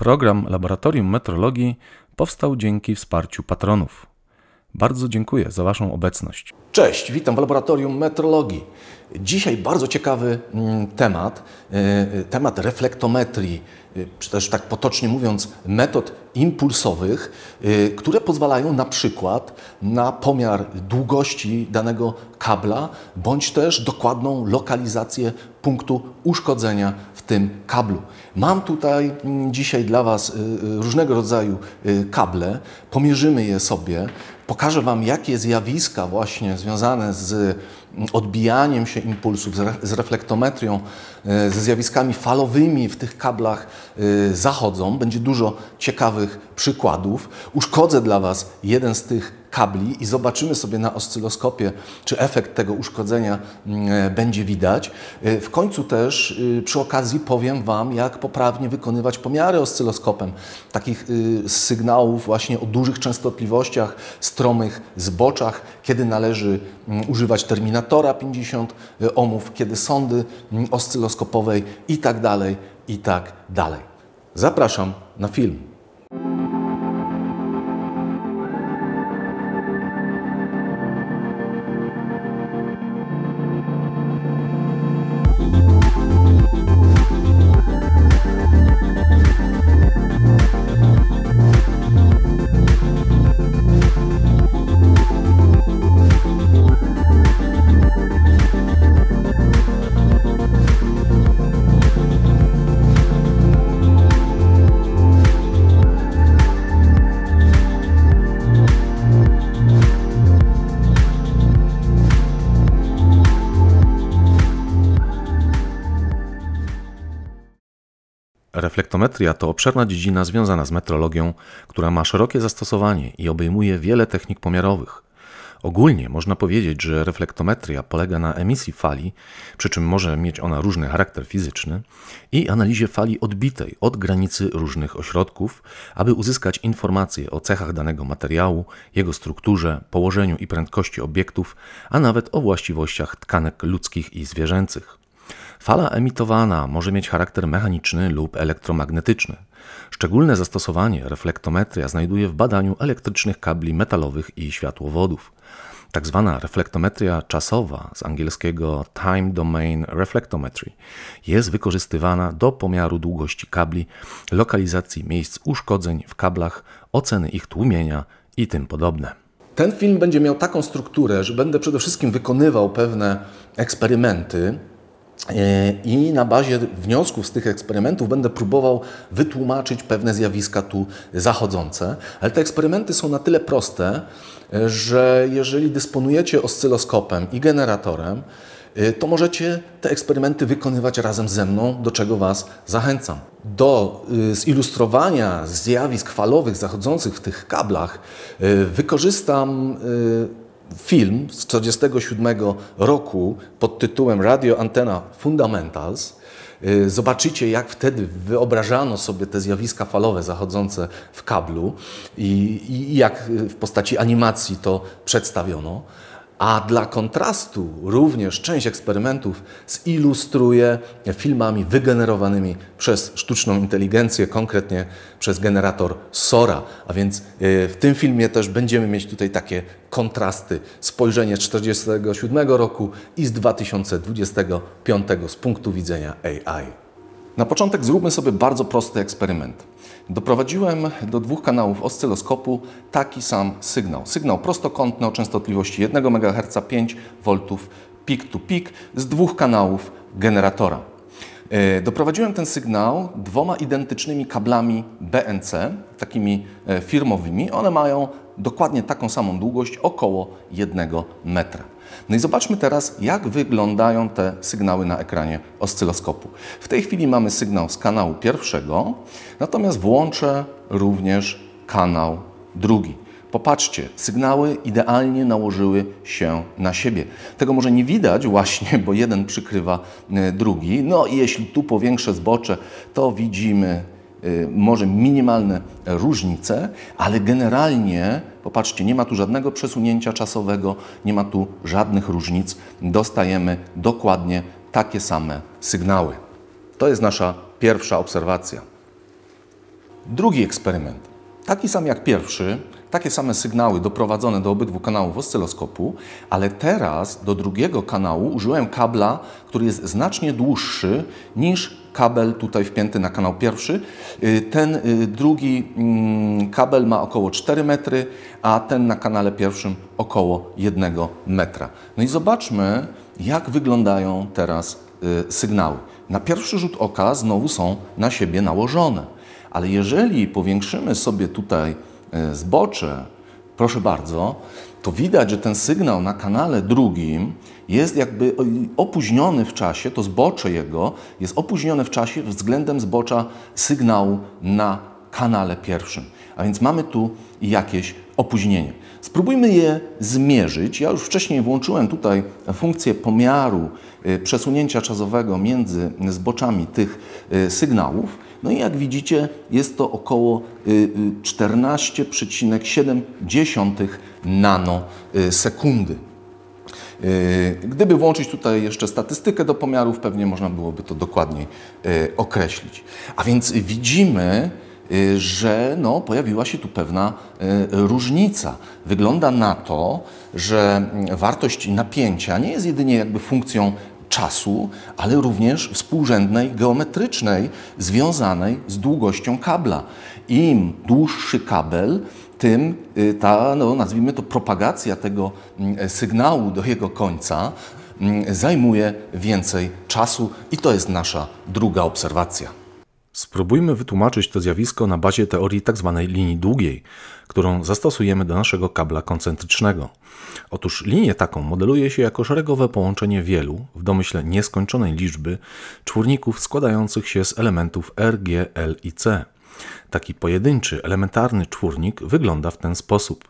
Program Laboratorium Metrologii powstał dzięki wsparciu patronów. Bardzo dziękuję za Waszą obecność. Cześć, witam w Laboratorium Metrologii. Dzisiaj bardzo ciekawy temat reflektometrii, czy też tak potocznie mówiąc metod impulsowych, które pozwalają na przykład na pomiar długości danego kabla, bądź też dokładną lokalizację punktu uszkodzenia w tym kablu. Mam tutaj dzisiaj dla Was różnego rodzaju kable, pomierzymy je sobie, pokażę Wam, jakie zjawiska właśnie związane z odbijaniem się impulsów, z reflektometrią, ze zjawiskami falowymi w tych kablach zachodzą. Będzie dużo ciekawych przykładów. Uszkodzę dla Was jeden z tych kabli i zobaczymy sobie na oscyloskopie, czy efekt tego uszkodzenia będzie widać. W końcu też przy okazji powiem Wam, jak poprawnie wykonywać pomiary oscyloskopem takich sygnałów właśnie o dużych częstotliwościach, stromych zboczach, kiedy należy używać terminatora 50 ohmów, kiedy sondy oscyloskopowej i tak dalej, i tak dalej. Zapraszam na film. Reflektometria to obszerna dziedzina związana z metrologią, która ma szerokie zastosowanie i obejmuje wiele technik pomiarowych. Ogólnie można powiedzieć, że reflektometria polega na emisji fali, przy czym może mieć ona różny charakter fizyczny, i analizie fali odbitej od granicy różnych ośrodków, aby uzyskać informacje o cechach danego materiału, jego strukturze, położeniu i prędkości obiektów, a nawet o właściwościach tkanek ludzkich i zwierzęcych. Fala emitowana może mieć charakter mechaniczny lub elektromagnetyczny. Szczególne zastosowanie reflektometria znajduje w badaniu elektrycznych kabli metalowych i światłowodów. Tak zwana reflektometria czasowa, z angielskiego Time Domain Reflectometry, jest wykorzystywana do pomiaru długości kabli, lokalizacji miejsc uszkodzeń w kablach, oceny ich tłumienia i tym podobne. Ten film będzie miał taką strukturę, że będę przede wszystkim wykonywał pewne eksperymenty, i na bazie wniosków z tych eksperymentów będę próbował wytłumaczyć pewne zjawiska tu zachodzące. Ale te eksperymenty są na tyle proste, że jeżeli dysponujecie oscyloskopem i generatorem, to możecie te eksperymenty wykonywać razem ze mną, do czego Was zachęcam. Do zilustrowania zjawisk falowych zachodzących w tych kablach wykorzystam film z 1947 roku pod tytułem Radio Antenna Fundamentals. Zobaczycie, jak wtedy wyobrażano sobie te zjawiska falowe zachodzące w kablu i jak w postaci animacji to przedstawiono. A dla kontrastu również część eksperymentów zilustruję filmami wygenerowanymi przez sztuczną inteligencję, konkretnie przez generator Sora. A więc w tym filmie też będziemy mieć tutaj takie kontrasty. Spojrzenie z 1947 roku i z 2025 z punktu widzenia AI. Na początek zróbmy sobie bardzo prosty eksperyment. Doprowadziłem do dwóch kanałów oscyloskopu taki sam sygnał. Sygnał prostokątny o częstotliwości 1 MHz 5 V peak to peak z dwóch kanałów generatora. Doprowadziłem ten sygnał dwoma identycznymi kablami BNC, takimi firmowymi. One mają dokładnie taką samą długość, około 1 metra. No i zobaczmy teraz, jak wyglądają te sygnały na ekranie oscyloskopu. W tej chwili mamy sygnał z kanału pierwszego, natomiast włączę również kanał drugi. Popatrzcie, sygnały idealnie nałożyły się na siebie. Tego może nie widać właśnie, bo jeden przykrywa drugi. No i jeśli tu powiększę zbocze, to widzimy może minimalne różnice, ale generalnie, popatrzcie, nie ma tu żadnego przesunięcia czasowego, nie ma tu żadnych różnic. Dostajemy dokładnie takie same sygnały. To jest nasza pierwsza obserwacja. Drugi eksperyment. Taki sam jak pierwszy, takie same sygnały doprowadzone do obydwu kanałów oscyloskopu, ale teraz do drugiego kanału użyłem kabla, który jest znacznie dłuższy niż kabel tutaj wpięty na kanał pierwszy. Ten drugi kabel ma około 4 metry, a ten na kanale pierwszym około 1 metra. No i zobaczmy, jak wyglądają teraz sygnały. Na pierwszy rzut oka znowu są na siebie nałożone, ale jeżeli powiększymy sobie tutaj zbocze, proszę bardzo, to widać, że ten sygnał na kanale drugim jest jakby opóźniony w czasie, to zbocze jego jest opóźnione w czasie względem zbocza sygnału na kanale pierwszym. A więc mamy tu jakieś opóźnienie. Spróbujmy je zmierzyć. Ja już wcześniej włączyłem tutaj funkcję pomiaru przesunięcia czasowego między zboczami tych sygnałów. No i jak widzicie, jest to około 14,7 nanosekundy. Gdyby włączyć tutaj jeszcze statystykę do pomiarów, pewnie można byłoby to dokładniej określić. A więc widzimy, że pojawiła się tu pewna różnica. Wygląda na to, że wartość napięcia nie jest jedynie jakby funkcją czasu, ale również współrzędnej, geometrycznej, związanej z długością kabla. Im dłuższy kabel, tym ta, nazwijmy to, propagacja tego sygnału do jego końca zajmuje więcej czasu i to jest nasza druga obserwacja. Spróbujmy wytłumaczyć to zjawisko na bazie teorii tzw. linii długiej, którą zastosujemy do naszego kabla koncentrycznego. Otóż linię taką modeluje się jako szeregowe połączenie wielu, w domyśle nieskończonej liczby, czwórników składających się z elementów R, G, L i C. Taki pojedynczy, elementarny czwórnik wygląda w ten sposób,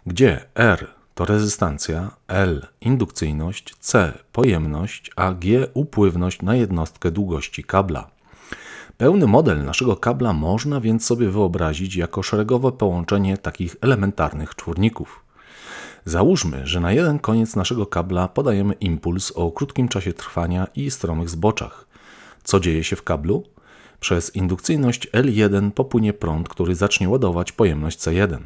gdzie R to rezystancja, L indukcyjność, C pojemność, a G upływność na jednostkę długości kabla. Pełny model naszego kabla można więc sobie wyobrazić jako szeregowe połączenie takich elementarnych czwórników. Załóżmy, że na jeden koniec naszego kabla podajemy impuls o krótkim czasie trwania i stromych zboczach. Co dzieje się w kablu? Przez indukcyjność L1 popłynie prąd, który zacznie ładować pojemność C1.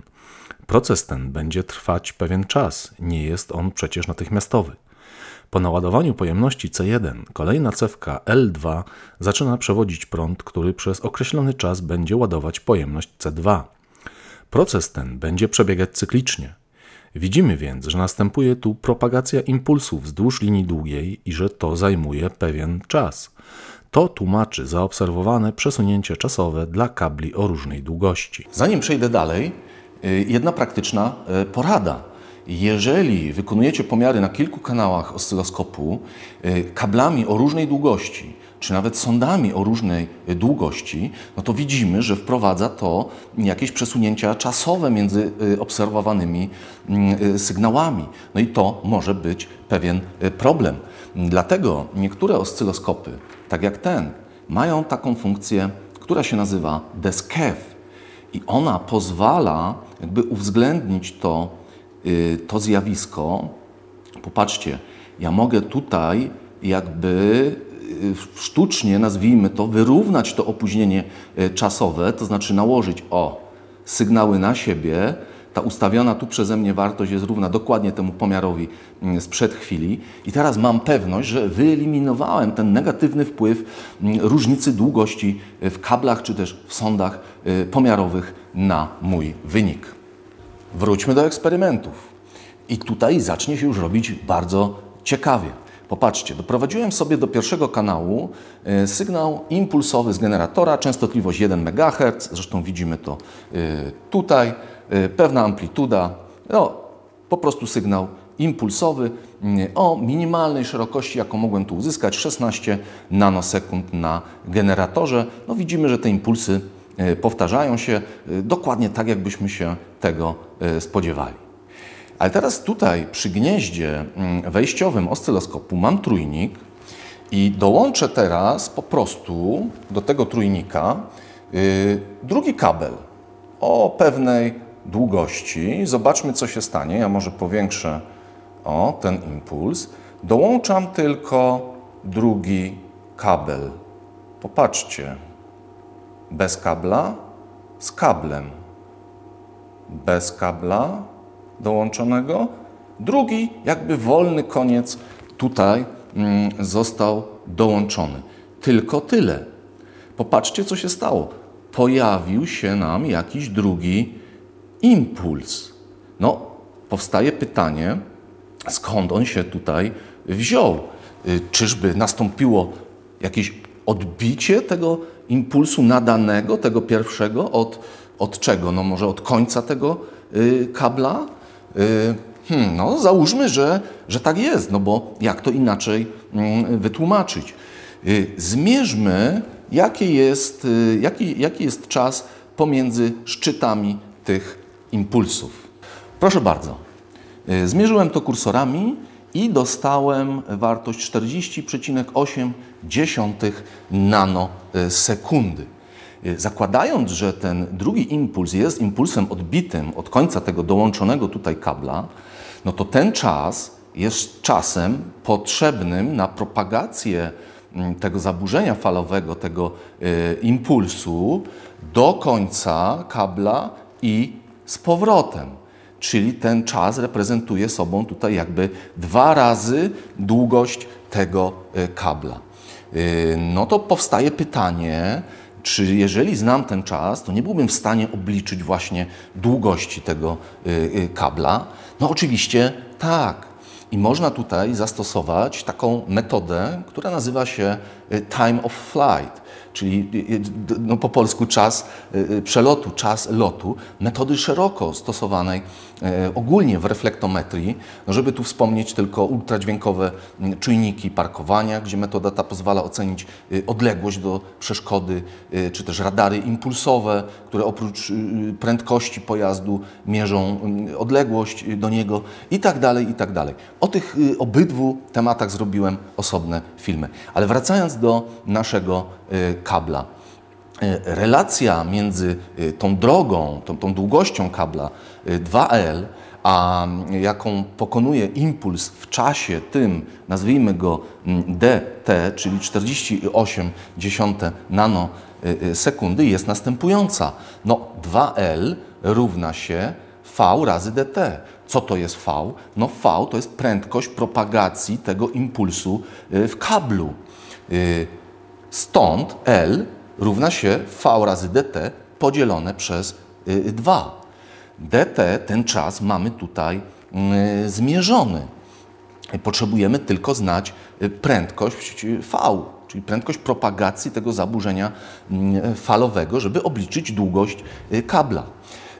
Proces ten będzie trwać pewien czas, nie jest on przecież natychmiastowy. Po naładowaniu pojemności C1 kolejna cewka L2 zaczyna przewodzić prąd, który przez określony czas będzie ładować pojemność C2. Proces ten będzie przebiegać cyklicznie. Widzimy więc, że następuje tu propagacja impulsów wzdłuż linii długiej i że to zajmuje pewien czas. To tłumaczy zaobserwowane przesunięcie czasowe dla kabli o różnej długości. Zanim przejdę dalej, jedna praktyczna porada. Jeżeli wykonujecie pomiary na kilku kanałach oscyloskopu kablami o różnej długości, czy nawet sondami o różnej długości, no to widzimy, że wprowadza to jakieś przesunięcia czasowe między obserwowanymi sygnałami. No i to może być pewien problem. Dlatego niektóre oscyloskopy, tak jak ten, mają taką funkcję, która się nazywa DESCEF i ona pozwala jakby uwzględnić to zjawisko. Popatrzcie, ja mogę tutaj jakby sztucznie, nazwijmy to, wyrównać to opóźnienie czasowe, to znaczy nałożyć sygnały na siebie. Ta ustawiona tu przeze mnie wartość jest równa dokładnie temu pomiarowi sprzed chwili. I teraz mam pewność, że wyeliminowałem ten negatywny wpływ różnicy długości w kablach czy też w sondach pomiarowych na mój wynik. Wróćmy do eksperymentów. I tutaj zacznie się już robić bardzo ciekawie. Popatrzcie, doprowadziłem sobie do pierwszego kanału sygnał impulsowy z generatora, częstotliwość 1 MHz, zresztą widzimy to tutaj, pewna amplituda, po prostu sygnał impulsowy o minimalnej szerokości, jaką mogłem tu uzyskać, 16 nanosekund na generatorze. No widzimy, że te impulsy powtarzają się dokładnie tak, jakbyśmy się tego spodziewali. Ale teraz tutaj przy gnieździe wejściowym oscyloskopu mam trójnik i dołączę teraz po prostu do tego trójnika drugi kabel o pewnej długości. Zobaczmy, co się stanie. Ja może powiększę ten impuls. Dołączam tylko drugi kabel. Popatrzcie. Bez kabla z kablem bez kabla dołączonego, drugi jakby wolny koniec tutaj został dołączony. Tylko tyle. Popatrzcie, co się stało. Pojawił się nam jakiś drugi impuls. No, powstaje pytanie, skąd on się tutaj wziął? Czyżby nastąpiło jakieś odbicie tego impulsu nadanego, tego pierwszego, od czego? No może od końca tego kabla? No załóżmy, że tak jest, no bo jak to inaczej wytłumaczyć? Zmierzmy, jaki jest czas pomiędzy szczytami tych impulsów. Proszę bardzo, zmierzyłem to kursorami i dostałem wartość 40,8 nanosekundy. Zakładając, że ten drugi impuls jest impulsem odbitym od końca tego dołączonego tutaj kabla, no to ten czas jest czasem potrzebnym na propagację tego zaburzenia falowego, tego impulsu do końca kabla i z powrotem. Czyli ten czas reprezentuje sobą tutaj jakby 2 razy długość tego kabla. No to powstaje pytanie, czy jeżeli znam ten czas, to nie byłbym w stanie obliczyć właśnie długości tego kabla? No oczywiście tak. I można tutaj zastosować taką metodę, która nazywa się time of flight, czyli no po polsku czas przelotu, czas lotu, metody szeroko stosowanej ogólnie w reflektometrii, no żeby tu wspomnieć tylko ultradźwiękowe czujniki parkowania, gdzie metoda ta pozwala ocenić odległość do przeszkody, czy też radary impulsowe, które oprócz prędkości pojazdu mierzą odległość do niego i tak dalej, i tak dalej. O tych obydwu tematach zrobiłem osobne filmy. Ale wracając do naszego kabla. Relacja między tą drogą, tą długością kabla 2L, a jaką pokonuje impuls w czasie tym, nazwijmy go dt, czyli 48 nanosekundy, jest następująca. No 2L równa się V razy dt. Co to jest V? No V to jest prędkość propagacji tego impulsu w kablu. Stąd L równa się V razy dt podzielone przez 2. dt, ten czas mamy tutaj zmierzony. Potrzebujemy tylko znać prędkość V, czyli prędkość propagacji tego zaburzenia falowego, żeby obliczyć długość kabla.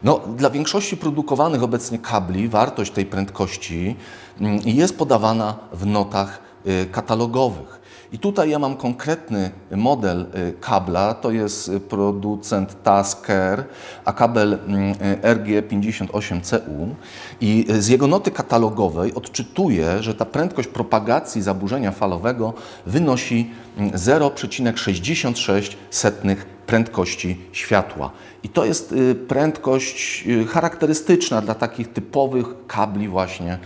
No, dla większości produkowanych obecnie kabli wartość tej prędkości jest podawana w notach katalogowych. I tutaj ja mam konkretny model kabla, to jest producent Tasker, a kabel RG58CU i z jego noty katalogowej odczytuję, że ta prędkość propagacji zaburzenia falowego wynosi 0,66 prędkości światła. I to jest prędkość charakterystyczna dla takich typowych kabli właśnie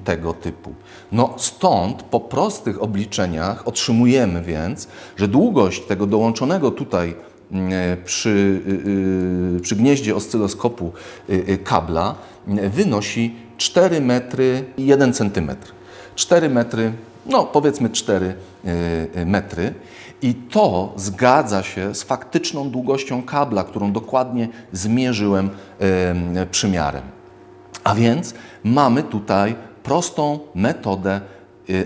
tego typu. No stąd po prostych obliczeniach otrzymujemy więc, że długość tego dołączonego tutaj przy gnieździe oscyloskopu kabla wynosi 4 metry i 1 centymetr. 4 metry, no powiedzmy 4 metry. I to zgadza się z faktyczną długością kabla, którą dokładnie zmierzyłem przymiarem. A więc mamy tutaj prostą metodę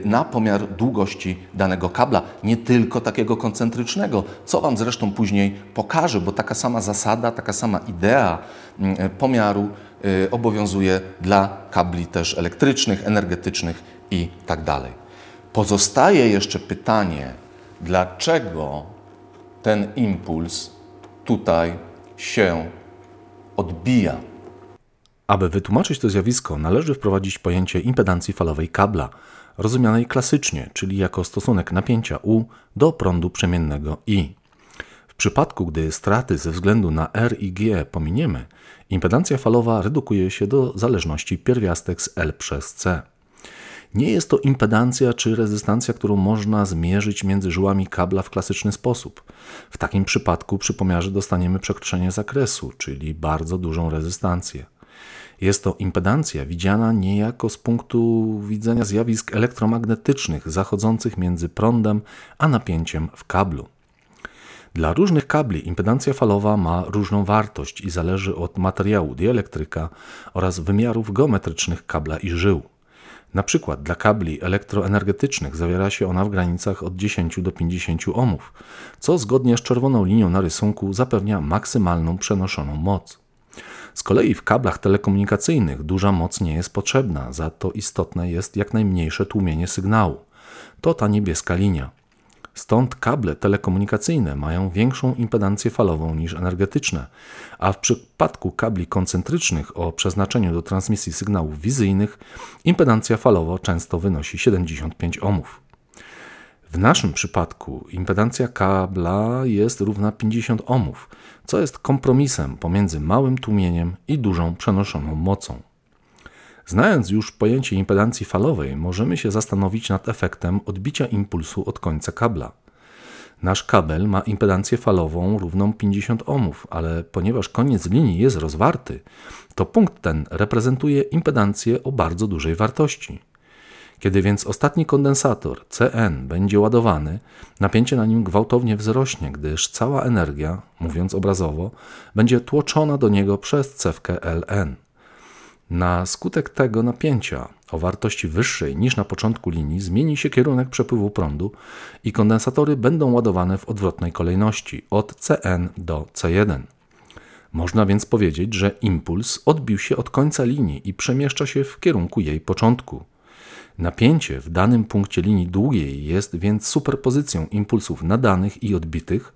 na pomiar długości danego kabla, nie tylko takiego koncentrycznego, co Wam zresztą później pokażę, bo taka sama zasada, taka sama idea pomiaru obowiązuje dla kabli też elektrycznych, energetycznych i tak dalej. Pozostaje jeszcze pytanie, dlaczego ten impuls tutaj się odbija? Aby wytłumaczyć to zjawisko, należy wprowadzić pojęcie impedancji falowej kabla, rozumianej klasycznie, czyli jako stosunek napięcia U do prądu przemiennego I. W przypadku, gdy straty ze względu na R i G pominiemy, impedancja falowa redukuje się do zależności pierwiastek z L przez C. Nie jest to impedancja czy rezystancja, którą można zmierzyć między żyłami kabla w klasyczny sposób. W takim przypadku przy pomiarze dostaniemy przekroczenie zakresu, czyli bardzo dużą rezystancję. Jest to impedancja widziana niejako z punktu widzenia zjawisk elektromagnetycznych zachodzących między prądem a napięciem w kablu. Dla różnych kabli impedancja falowa ma różną wartość i zależy od materiału dielektryka oraz wymiarów geometrycznych kabla i żył. Na przykład dla kabli elektroenergetycznych zawiera się ona w granicach od 10 do 50 ohmów, co zgodnie z czerwoną linią na rysunku zapewnia maksymalną przenoszoną moc. Z kolei w kablach telekomunikacyjnych duża moc nie jest potrzebna, za to istotne jest jak najmniejsze tłumienie sygnału. To ta niebieska linia. Stąd kable telekomunikacyjne mają większą impedancję falową niż energetyczne, a w przypadku kabli koncentrycznych o przeznaczeniu do transmisji sygnałów wizyjnych impedancja falowa często wynosi 75 ohmów. W naszym przypadku impedancja kabla jest równa 50 ohmów, co jest kompromisem pomiędzy małym tłumieniem i dużą przenoszoną mocą. Znając już pojęcie impedancji falowej, możemy się zastanowić nad efektem odbicia impulsu od końca kabla. Nasz kabel ma impedancję falową równą 50 ohmów, ale ponieważ koniec linii jest rozwarty, to punkt ten reprezentuje impedancję o bardzo dużej wartości. Kiedy więc ostatni kondensator Cn będzie ładowany, napięcie na nim gwałtownie wzrośnie, gdyż cała energia, mówiąc obrazowo, będzie tłoczona do niego przez cewkę Ln. Na skutek tego napięcia o wartości wyższej niż na początku linii zmieni się kierunek przepływu prądu i kondensatory będą ładowane w odwrotnej kolejności od Cn do C1. Można więc powiedzieć, że impuls odbił się od końca linii i przemieszcza się w kierunku jej początku. Napięcie w danym punkcie linii długiej jest więc superpozycją impulsów nadanych i odbitych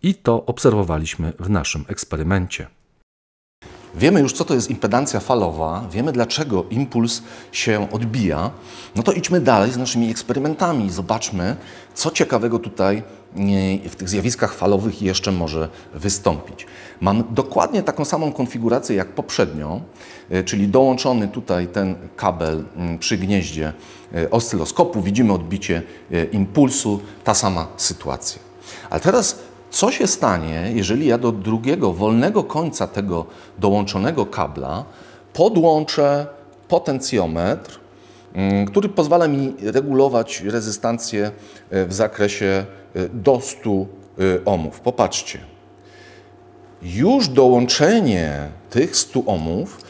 i to obserwowaliśmy w naszym eksperymencie. Wiemy już, co to jest impedancja falowa, wiemy, dlaczego impuls się odbija. No to idźmy dalej z naszymi eksperymentami. Zobaczmy, co ciekawego tutaj w tych zjawiskach falowych jeszcze może wystąpić. Mam dokładnie taką samą konfigurację jak poprzednio, czyli dołączony tutaj ten kabel przy gnieździe oscyloskopu. Widzimy odbicie impulsu, ta sama sytuacja. Ale teraz co się stanie, jeżeli ja do drugiego, wolnego końca tego dołączonego kabla podłączę potencjometr, który pozwala mi regulować rezystancję w zakresie do 100 ohmów. Popatrzcie. Już dołączenie tych 100 ohmów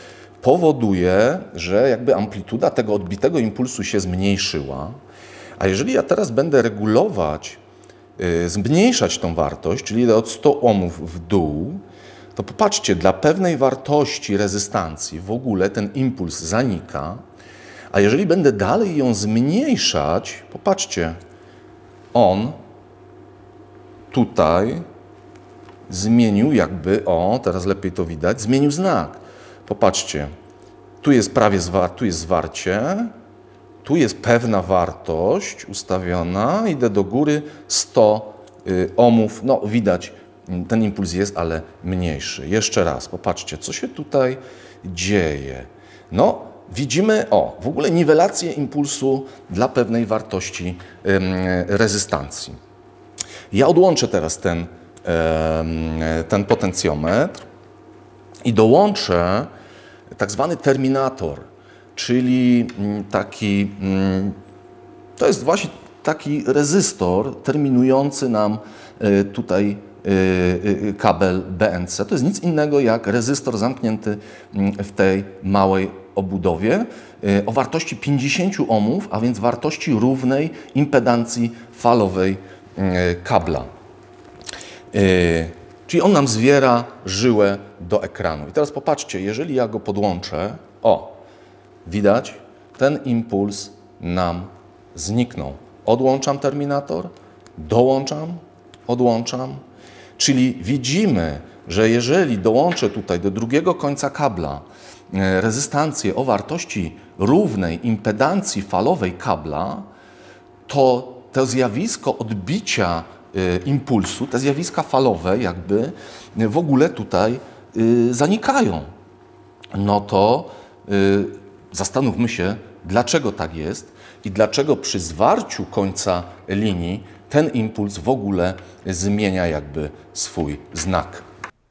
powoduje, że jakby amplituda tego odbitego impulsu się zmniejszyła, a jeżeli ja teraz będę regulować, zmniejszać tą wartość, czyli idę od 100 ohmów w dół, to popatrzcie, dla pewnej wartości rezystancji w ogóle ten impuls zanika, a jeżeli będę dalej ją zmniejszać, popatrzcie, on tutaj zmienił jakby, teraz lepiej to widać, zmienił znak. Popatrzcie, tu jest tu jest zwarcie, tu jest pewna wartość ustawiona, idę do góry, 100 ohmów, no widać, ten impuls jest, ale mniejszy. Jeszcze raz, popatrzcie, co się tutaj dzieje. No, widzimy, w ogóle niwelację impulsu dla pewnej wartości rezystancji. Ja odłączę teraz ten potencjometr i dołączę tak zwany terminator, czyli to jest właśnie taki rezystor terminujący nam tutaj kabel BNC. To jest nic innego jak rezystor zamknięty w tej małej obudowie o wartości 50 ohmów, a więc wartości równej impedancji falowej kabla. Czyli on nam zwiera żyłę do ekranu. I teraz popatrzcie, jeżeli ja go podłączę, widać, ten impuls nam zniknął. Odłączam terminator, dołączam, odłączam. Czyli widzimy, że jeżeli dołączę tutaj do drugiego końca kabla rezystancję o wartości równej impedancji falowej kabla, to zjawisko odbicia impulsu, te zjawiska falowe jakby w ogóle tutaj zanikają. No to zastanówmy się, dlaczego tak jest i dlaczego przy zwarciu końca linii ten impuls w ogóle zmienia jakby swój znak.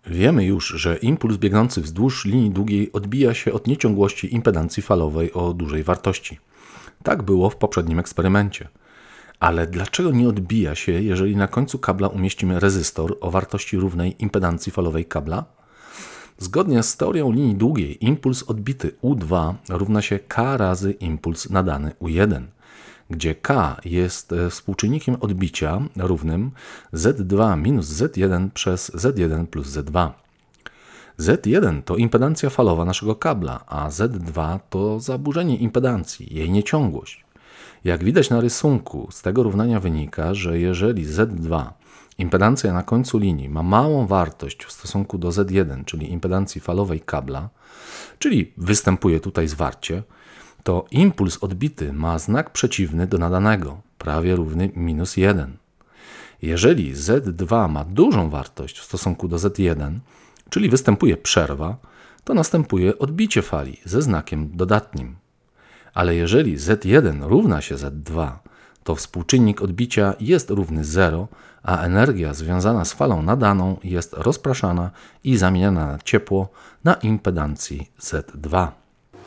Wiemy już, że impuls biegnący wzdłuż linii długiej odbija się od nieciągłości impedancji falowej o dużej wartości. Tak było w poprzednim eksperymencie. Ale dlaczego nie odbija się, jeżeli na końcu kabla umieścimy rezystor o wartości równej impedancji falowej kabla? Zgodnie z teorią linii długiej, impuls odbity U2 równa się K razy impuls nadany U1, gdzie K jest współczynnikiem odbicia równym Z2 minus Z1 przez Z1 plus Z2. Z1 to impedancja falowa naszego kabla, a Z2 to zaburzenie impedancji, jej nieciągłość. Jak widać na rysunku, z tego równania wynika, że jeżeli Z2, impedancja na końcu linii, ma małą wartość w stosunku do Z1, czyli impedancji falowej kabla, czyli występuje tutaj zwarcie, to impuls odbity ma znak przeciwny do nadanego, prawie równy minus 1. Jeżeli Z2 ma dużą wartość w stosunku do Z1, czyli występuje przerwa, to następuje odbicie fali ze znakiem dodatnim. Ale jeżeli Z1 równa się Z2, to współczynnik odbicia jest równy 0, a energia związana z falą nadaną jest rozpraszana i zamieniana na ciepło na impedancji Z2.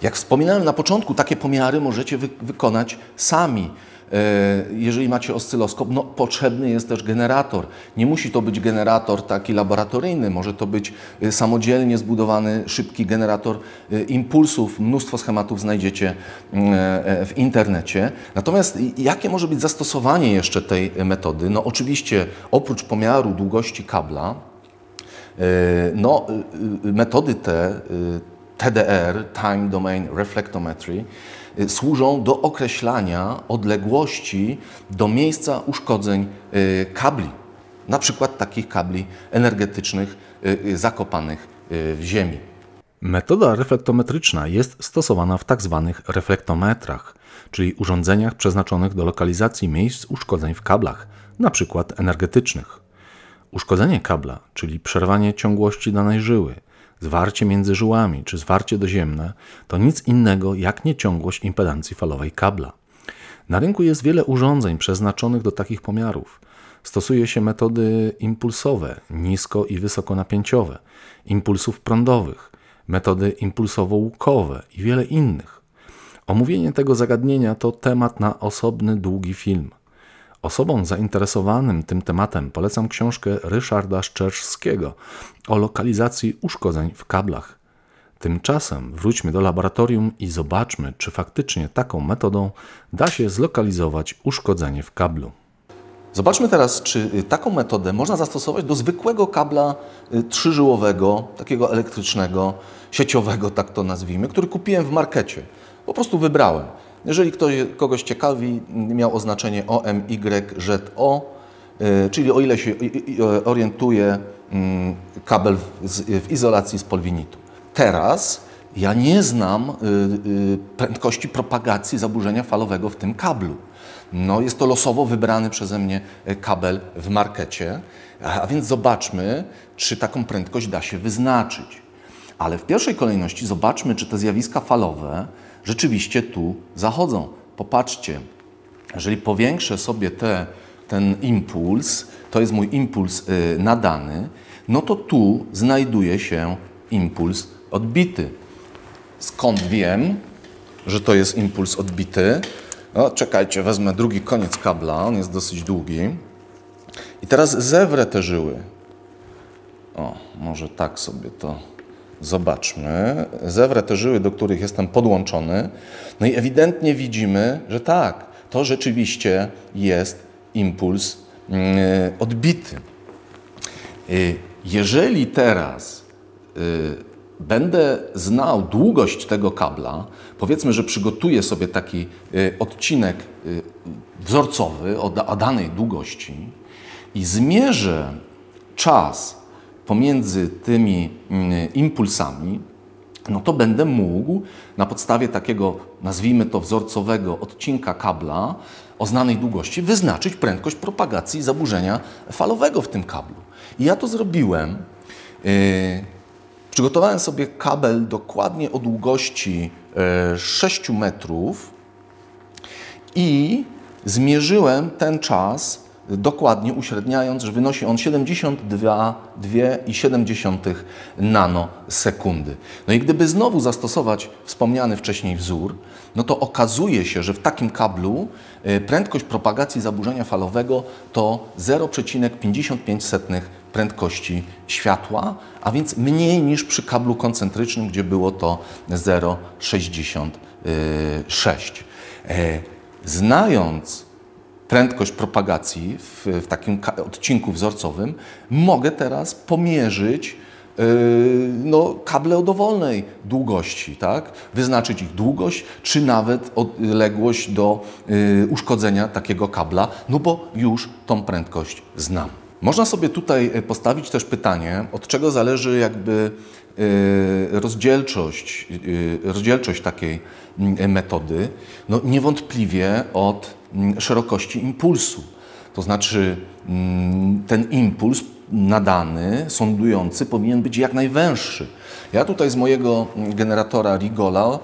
Jak wspominałem na początku, takie pomiary możecie wykonać sami. Jeżeli macie oscyloskop, no potrzebny jest też generator. Nie musi to być generator taki laboratoryjny, może to być samodzielnie zbudowany, szybki generator impulsów. Mnóstwo schematów znajdziecie w internecie. Natomiast jakie może być zastosowanie jeszcze tej metody? No oczywiście oprócz pomiaru długości kabla, no metody te TDR, Time Domain Reflectometry, służą do określania odległości do miejsca uszkodzeń kabli, na przykład takich kabli energetycznych zakopanych w ziemi. Metoda reflektometryczna jest stosowana w tzw. reflektometrach, czyli urządzeniach przeznaczonych do lokalizacji miejsc uszkodzeń w kablach, na przykład energetycznych. Uszkodzenie kabla, czyli przerwanie ciągłości danej żyły, zwarcie między żyłami czy zwarcie doziemne to nic innego jak nieciągłość impedancji falowej kabla. Na rynku jest wiele urządzeń przeznaczonych do takich pomiarów. Stosuje się metody impulsowe, nisko- i wysokonapięciowe, impulsów prądowych, metody impulsowo-łukowe i wiele innych. Omówienie tego zagadnienia to temat na osobny, długi film. Osobom zainteresowanym tym tematem polecam książkę Ryszarda Szczerskiego o lokalizacji uszkodzeń w kablach. Tymczasem wróćmy do laboratorium i zobaczmy, czy faktycznie taką metodą da się zlokalizować uszkodzenie w kablu. Zobaczmy teraz, czy taką metodę można zastosować do zwykłego kabla trzyżyłowego, takiego elektrycznego, sieciowego, tak to nazwijmy, który kupiłem w markecie. Po prostu wybrałem. Jeżeli kogoś ciekawi, miał oznaczenie OMYZO, czyli o ile się orientuje, kabel w izolacji z polwinitu. Teraz ja nie znam prędkości propagacji zaburzenia falowego w tym kablu. No, jest to losowo wybrany przeze mnie kabel w markecie, a więc zobaczmy, czy taką prędkość da się wyznaczyć. Ale w pierwszej kolejności zobaczmy, czy te zjawiska falowe rzeczywiście tu zachodzą. Popatrzcie, jeżeli powiększę sobie ten impuls, to jest mój impuls nadany, no to tu znajduje się impuls odbity. Skąd wiem, że to jest impuls odbity? No, czekajcie, wezmę drugi koniec kabla, on jest dosyć długi. I teraz zewrę te żyły. O, może tak sobie to zobaczmy. Zewrę te żyły, do których jestem podłączony. No i ewidentnie widzimy, że tak, to rzeczywiście jest impuls odbity. Jeżeli teraz będę znał długość tego kabla, powiedzmy, że przygotuję sobie taki odcinek wzorcowy o danej długości i zmierzę czas pomiędzy tymi impulsami, no to będę mógł na podstawie takiego, nazwijmy to, wzorcowego odcinka kabla o znanej długości wyznaczyć prędkość propagacji zaburzenia falowego w tym kablu. I ja to zrobiłem. Przygotowałem sobie kabel dokładnie o długości 6 metrów i zmierzyłem ten czas dokładnie uśredniając, że wynosi on 72,7 nanosekundy. No i gdyby znowu zastosować wspomniany wcześniej wzór, no to okazuje się, że w takim kablu prędkość propagacji zaburzenia falowego to 0,55 prędkości światła, a więc mniej niż przy kablu koncentrycznym, gdzie było to 0,66. Znając prędkość propagacji w takim odcinku wzorcowym, mogę teraz pomierzyć kable o dowolnej długości, tak? Wyznaczyć ich długość, czy nawet odległość do uszkodzenia takiego kabla, no bo już tą prędkość znam. Można sobie tutaj postawić też pytanie, od czego zależy jakby rozdzielczość takiej metody. No niewątpliwie od szerokości impulsu. To znaczy ten impuls nadany, sondujący powinien być jak najwęższy. Ja tutaj z mojego generatora Rigola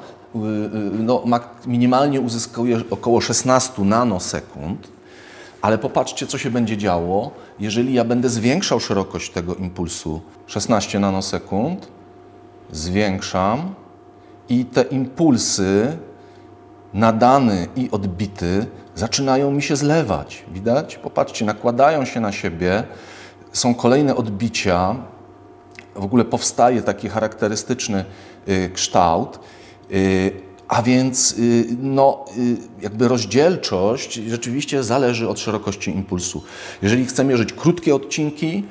minimalnie uzyskuję około 16 nanosekund, ale popatrzcie, co się będzie działo, jeżeli ja będę zwiększał szerokość tego impulsu. 16 nanosekund, zwiększam i te impulsy nadany i odbity zaczynają mi się zlewać. Widać? Popatrzcie, nakładają się na siebie, są kolejne odbicia, w ogóle powstaje taki charakterystyczny kształt, a więc jakby rozdzielczość rzeczywiście zależy od szerokości impulsu. Jeżeli chcę mierzyć krótkie odcinki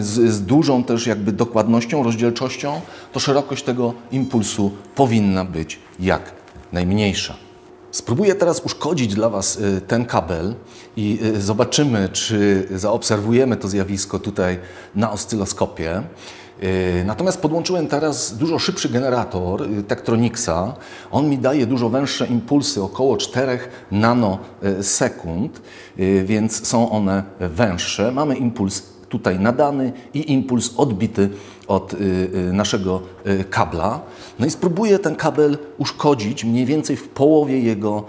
z dużą też jakby dokładnością, rozdzielczością, to szerokość tego impulsu powinna być jak najmniejsza. Spróbuję teraz uszkodzić dla Was ten kabel i zobaczymy, czy zaobserwujemy to zjawisko tutaj na oscyloskopie. Natomiast podłączyłem teraz dużo szybszy generator Tektronix'a. On mi daje dużo węższe impulsy, około 4 nanosekund, więc są one węższe. Mamy impuls tutaj nadany i impuls odbity od naszego kabla. No i spróbuję ten kabel uszkodzić mniej więcej w połowie jego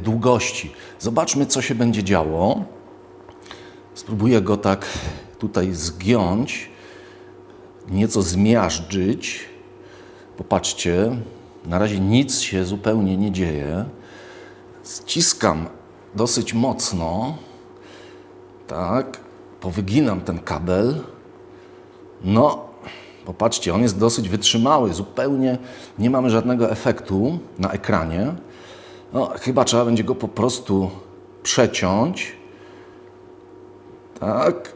długości. Zobaczmy, co się będzie działo. Spróbuję go tak tutaj zgiąć, nieco zmiażdżyć. Popatrzcie, na razie nic się zupełnie nie dzieje. Ściskam dosyć mocno. Tak, powyginam ten kabel. No, popatrzcie, on jest dosyć wytrzymały, zupełnie nie mamy żadnego efektu na ekranie. No, chyba trzeba będzie go po prostu przeciąć. Tak.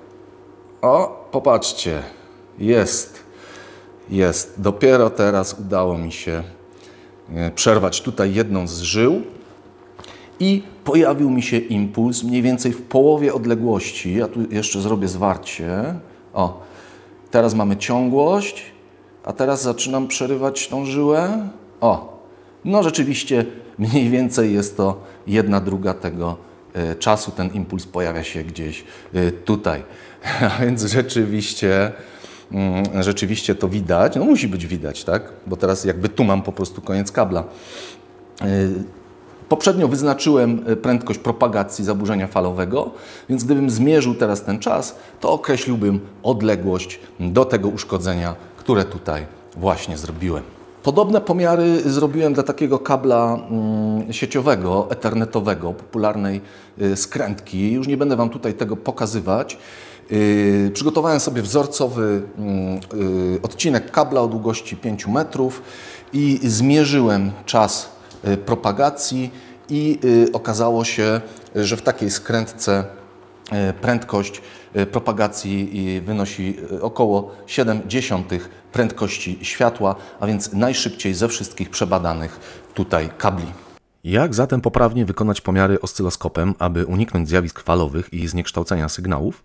O, popatrzcie, jest. Dopiero teraz udało mi się przerwać tutaj jedną z żył i pojawił mi się impuls mniej więcej w połowie odległości. Ja tu jeszcze zrobię zwarcie. O, teraz mamy ciągłość, a teraz zaczynam przerywać tą żyłę. O, no rzeczywiście mniej więcej jest to 1/2 tego czasu. Ten impuls pojawia się gdzieś tutaj. A więc rzeczywiście to widać. No musi być widać, tak? Bo teraz jakby tu mam po prostu koniec kabla. Poprzednio wyznaczyłem prędkość propagacji zaburzenia falowego, więc gdybym zmierzył teraz ten czas, to określiłbym odległość do tego uszkodzenia, które tutaj właśnie zrobiłem. Podobne pomiary zrobiłem dla takiego kabla sieciowego, ethernetowego, popularnej skrętki. Już nie będę Wam tutaj tego pokazywać. Przygotowałem sobie wzorcowy odcinek kabla o długości 5 metrów i zmierzyłem czas propagacji i okazało się, że w takiej skrętce prędkość propagacji wynosi około 0,7 prędkości światła, a więc najszybciej ze wszystkich przebadanych tutaj kabli. Jak zatem poprawnie wykonać pomiary oscyloskopem, aby uniknąć zjawisk falowych i zniekształcenia sygnałów?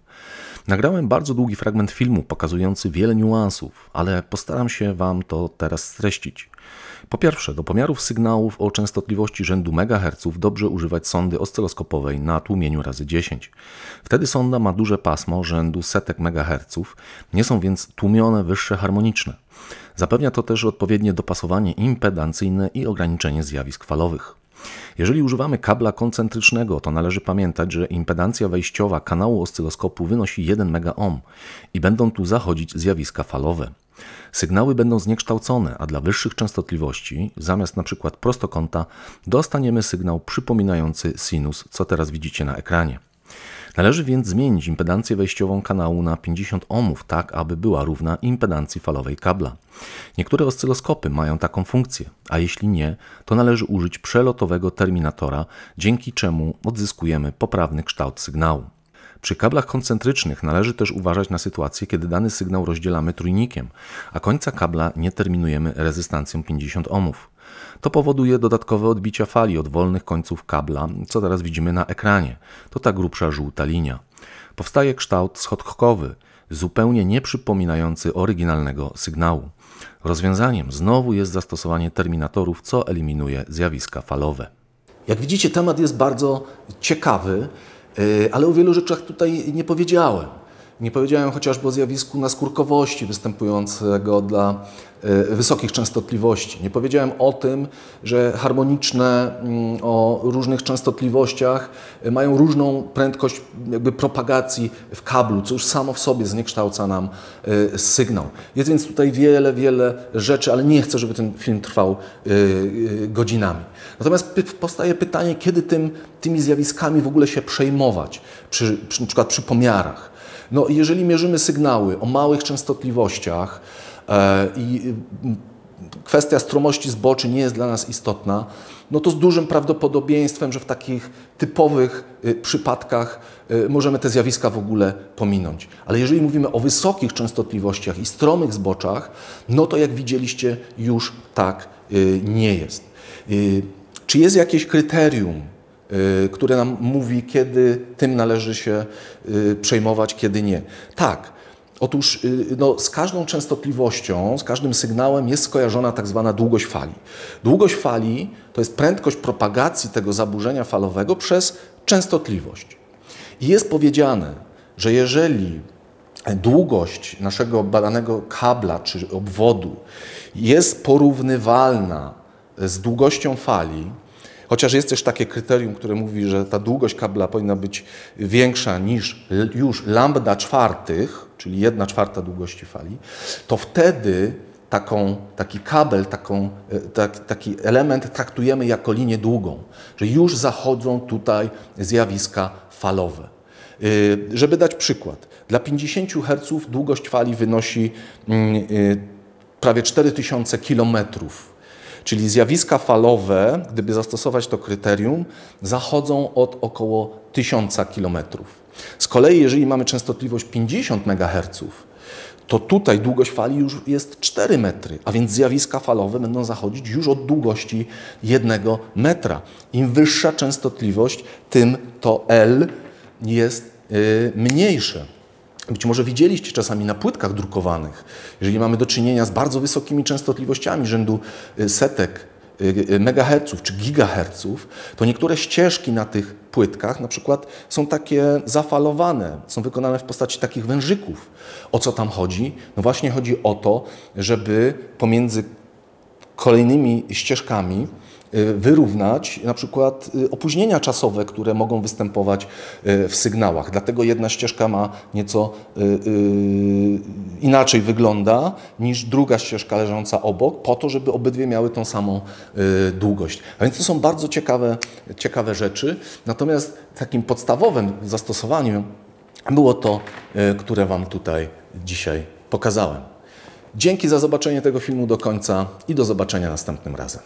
Nagrałem bardzo długi fragment filmu pokazujący wiele niuansów, ale postaram się Wam to teraz streścić. Po pierwsze, do pomiarów sygnałów o częstotliwości rzędu MHz dobrze używać sondy oscyloskopowej na tłumieniu razy 10. Wtedy sonda ma duże pasmo rzędu setek MHz, nie są więc tłumione wyższe harmoniczne. Zapewnia to też odpowiednie dopasowanie impedancyjne i ograniczenie zjawisk falowych. Jeżeli używamy kabla koncentrycznego, to należy pamiętać, że impedancja wejściowa kanału oscyloskopu wynosi 1 MΩ i będą tu zachodzić zjawiska falowe. Sygnały będą zniekształcone, a dla wyższych częstotliwości, zamiast np. prostokąta, dostaniemy sygnał przypominający sinus, co teraz widzicie na ekranie. Należy więc zmienić impedancję wejściową kanału na 50 ohmów, tak aby była równa impedancji falowej kabla. Niektóre oscyloskopy mają taką funkcję, a jeśli nie, to należy użyć przelotowego terminatora, dzięki czemu odzyskujemy poprawny kształt sygnału. Przy kablach koncentrycznych należy też uważać na sytuację, kiedy dany sygnał rozdzielamy trójnikiem, a końca kabla nie terminujemy rezystancją 50 ohmów. To powoduje dodatkowe odbicia fali od wolnych końców kabla, co teraz widzimy na ekranie. To ta grubsza żółta linia. Powstaje kształt schodkowy, zupełnie nie przypominający oryginalnego sygnału. Rozwiązaniem znowu jest zastosowanie terminatorów, co eliminuje zjawiska falowe. Jak widzicie, temat jest bardzo ciekawy, ale o wielu rzeczach tutaj nie powiedziałem. Nie powiedziałem chociażby o zjawisku naskórkowości występującego dla wysokich częstotliwości. Nie powiedziałem o tym, że harmoniczne o różnych częstotliwościach mają różną prędkość propagacji w kablu, co już samo w sobie zniekształca nam sygnał. Jest więc tutaj wiele rzeczy, ale nie chcę, żeby ten film trwał godzinami. Natomiast powstaje pytanie, kiedy tymi zjawiskami w ogóle się przejmować, na przykład przy pomiarach. No, jeżeli mierzymy sygnały o małych częstotliwościach i kwestia stromości zboczy nie jest dla nas istotna, no to z dużym prawdopodobieństwem, że w takich typowych przypadkach możemy te zjawiska w ogóle pominąć. Ale jeżeli mówimy o wysokich częstotliwościach i stromych zboczach, no to jak widzieliście już tak nie jest. Czy jest jakieś kryterium, które nam mówi, kiedy tym należy się przejmować, kiedy nie? Tak. Otóż z każdą częstotliwością, z każdym sygnałem jest skojarzona tak zwana długość fali. Długość fali to jest prędkość propagacji tego zaburzenia falowego przez częstotliwość. I jest powiedziane, że jeżeli długość naszego badanego kabla czy obwodu jest porównywalna z długością fali, chociaż jest też takie kryterium, które mówi, że ta długość kabla powinna być większa niż już lambda czwartych, czyli 1/4 długości fali, to wtedy taki kabel, taki element traktujemy jako linię długą, że już zachodzą tutaj zjawiska falowe. Żeby dać przykład, dla 50 Hz długość fali wynosi prawie 4000 km. Czyli zjawiska falowe, gdyby zastosować to kryterium, zachodzą od około 1000 km. Z kolei, jeżeli mamy częstotliwość 50 MHz, to tutaj długość fali już jest 4 metry, a więc zjawiska falowe będą zachodzić już od długości 1 metra. Im wyższa częstotliwość, tym to L jest mniejsze. Być może widzieliście czasami na płytkach drukowanych, jeżeli mamy do czynienia z bardzo wysokimi częstotliwościami rzędu setek megaherców czy gigaherców, to niektóre ścieżki na tych płytkach na przykład są takie zafalowane, są wykonane w postaci takich wężyków. O co tam chodzi? No właśnie chodzi o to, żeby pomiędzy kolejnymi ścieżkami wyrównać na przykład opóźnienia czasowe, które mogą występować w sygnałach. Dlatego jedna ścieżka ma nieco inaczej wygląda niż druga ścieżka leżąca obok, po to, żeby obydwie miały tą samą długość. A więc to są bardzo ciekawe rzeczy. Natomiast takim podstawowym zastosowaniem było to, które Wam tutaj dzisiaj pokazałem. Dzięki za zobaczenie tego filmu do końca i do zobaczenia następnym razem.